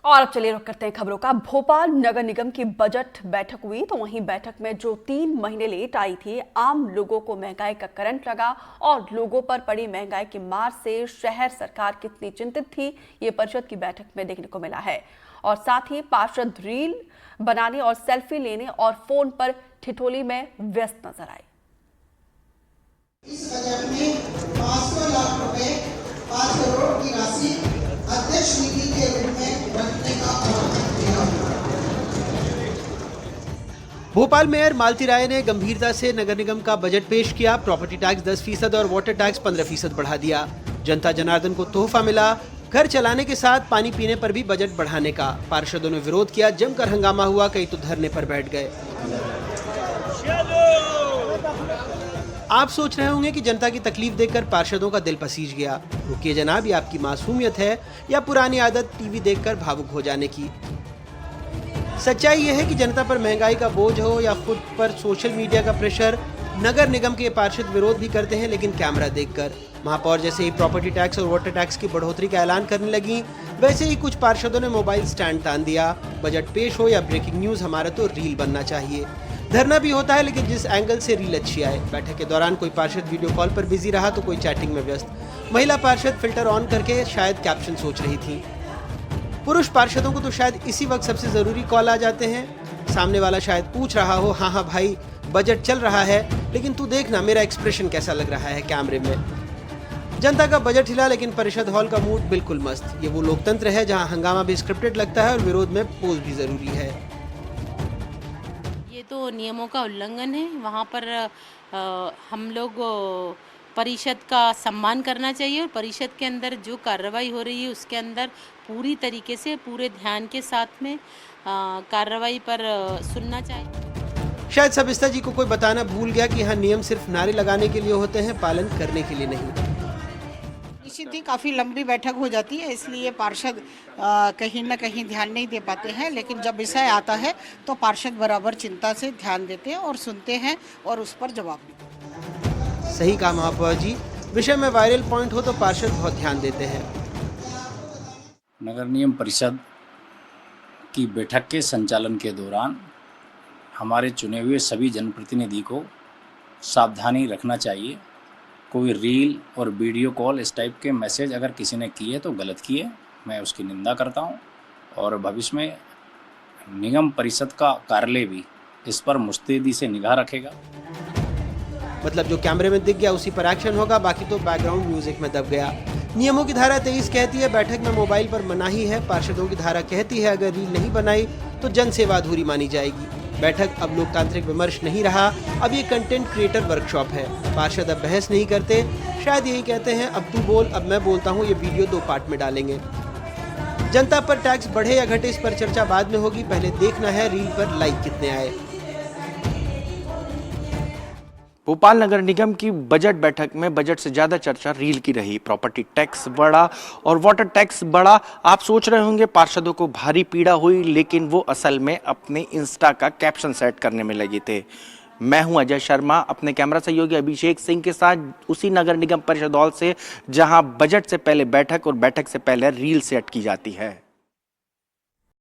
और अब चलिए रुक करते हैं खबरों का। भोपाल नगर निगम की बजट बैठक हुई तो वहीं बैठक में जो 3 महीने लेट आई थी, आम लोगों को महंगाई का करंट लगा और लोगों पर पड़ी महंगाई की मार से शहर सरकार कितनी चिंतित थी, ये परिषद की बैठक में देखने को मिला है। और साथ ही पार्षद रील बनाने और सेल्फी लेने और फोन पर ठिठोली में व्यस्त नजर आए। इस बजट में 500 लाख रुपए 5 करोड़ की राशि अध्यक्ष निधि के रूप में रखने का प्रावधान किया हुआ है। भोपाल मेयर मालती राय ने गंभीरता से नगर निगम का बजट पेश किया। प्रॉपर्टी टैक्स 10% और वाटर टैक्स 15% बढ़ा दिया। जनता जनार्दन को तोहफा मिला। घर चलाने के साथ पानी पीने पर भी बजट बढ़ाने का पार्षदों ने विरोध किया। जमकर हंगामा हुआ, कई तो धरने पर बैठ गए। आप सोच रहे होंगे कि जनता की तकलीफ देखकर पार्षदों का दिल पसीज गया। रुकिए जनाब, ये आपकी मासूमियत है या पुरानी आदत टीवी देखकर भावुक हो जाने की। सच्चाई यह है कि जनता पर महंगाई का बोझ हो या खुद पर सोशल मीडिया का प्रेशर, नगर निगम के पार्षद विरोध भी करते हैं, लेकिन कैमरा देखकर। महापौर जैसे ही प्रॉपर्टी टैक्स और वाटर टैक्स की बढ़ोतरी का ऐलान करने लगी, वैसे ही कुछ पार्षदों ने मोबाइल स्टैंड तान दिया। बजट पेश हो या ब्रेकिंग न्यूज, हमारा तो रील बनना चाहिए। धरना भी होता है, लेकिन जिस एंगल से रील अच्छी आए। बैठक के दौरान कोई पार्षद वीडियो कॉल पर बिजी रहा तो कोई चैटिंग में व्यस्त। महिला पार्षद फिल्टर ऑन करके शायद कैप्शन सोच रही थी। पुरुष पार्षदों को तो शायद इसी वक्त सबसे जरूरी कॉल आ जाते हैं। सामने वाला शायद पूछ रहा हो, हाँ हाँ भाई बजट चल रहा है, लेकिन तू देखना मेरा एक्सप्रेशन कैसा लग रहा है कैमरे में। जनता का बजट हिला, लेकिन परिषद हॉल का मूड बिल्कुल मस्त। ये वो लोकतंत्र है जहां हंगामा भी स्क्रिप्टेड लगता है और विरोध में पोज भी जरूरी है। ये तो नियमों का उल्लंघन है। वहाँ पर हम लोग परिषद का सम्मान करना चाहिए और परिषद के अंदर जो कार्रवाई हो रही है उसके अंदर पूरी तरीके से पूरे ध्यान के साथ में कार्रवाई पर सुनना चाहिए। शायद सबस्ता जी को कोई बताना भूल गया कि यहाँ नियम सिर्फ नारे लगाने के लिए होते हैं, पालन करने के लिए नहीं। निश्चित ही काफ़ी लंबी बैठक हो जाती है, इसलिए पार्षद कहीं ना कहीं ध्यान नहीं दे पाते हैं, लेकिन जब विषय आता है तो पार्षद बराबर चिंता से ध्यान देते हैं और सुनते हैं और उस पर जवाब देते हैं। सही कहा महापौर जी, विषय में वायरल पॉइंट हो तो पार्षद बहुत ध्यान देते हैं। नगर निगम परिषद की बैठक के संचालन के दौरान हमारे चुने हुए सभी जनप्रतिनिधि को सावधानी रखना चाहिए। कोई रील और वीडियो कॉल इस टाइप के मैसेज अगर किसी ने किए तो गलत किए, मैं उसकी निंदा करता हूं और भविष्य में निगम परिषद का कार्यालय भी इस पर मुस्तैदी से निगाह रखेगा। मतलब जो कैमरे में दिख गया उसी पर एक्शन होगा, बाकी तो बैकग्राउंड म्यूजिक में दब गया। नियमों की धारा 23 कहती है बैठक में मोबाइल पर मनाही है। पार्षदों की धारा कहती है अगर रील नहीं बनाई तो जन सेवा अधूरी मानी जाएगी। बैठक अब लोकतांत्रिक विमर्श नहीं रहा, अब ये कंटेंट क्रिएटर वर्कशॉप है। पार्षद अब बहस नहीं करते, शायद यही कहते हैं अब तू बोल अब मैं बोलता हूँ, ये वीडियो 2 पार्ट में डालेंगे। जनता पर टैक्स बढ़े या घटे इस पर चर्चा बाद में होगी, पहले देखना है रील पर लाइक कितने आए। भोपाल नगर निगम की बजट बैठक में बजट से ज्यादा चर्चा रील की रही। प्रॉपर्टी टैक्स बढ़ा और वाटर टैक्स बढ़ा। आप सोच रहे होंगे पार्षदों को भारी पीड़ा हुई, लेकिन वो असल में अपने इंस्टा का कैप्शन सेट करने में लगे थे। मैं हूं अजय शर्मा, अपने कैमरा सहयोगी अभिषेक सिंह के साथ उसी नगर निगम परिषद हॉल से, जहां बजट से पहले बैठक और बैठक से पहले रील सेट की जाती है।